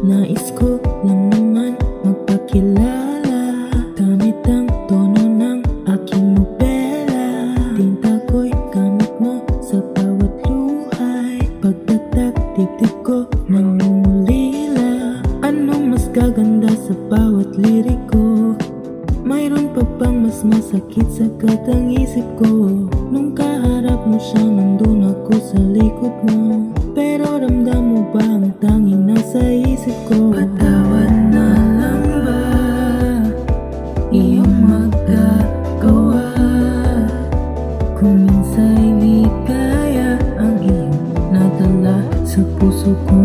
Nais ko lang naman magpakilala gamit ang tono ng aking nobela. Tinta ko'y gamit mo sa bawat luhay. Pagdatak dibdib ko nangungulila. Anong mas gaganda sa bawat liriko? Mayroon pa bang mas masakit sa katang isip ko? Nung kaharap mo siya, nandun ako sa likod mo. Pero ramdam mo ba ang tanging nasa isip ko? Patawad na lang ba iyong magagawa? Kung minsa'y di kaya ang iyong nadala sa puso ko.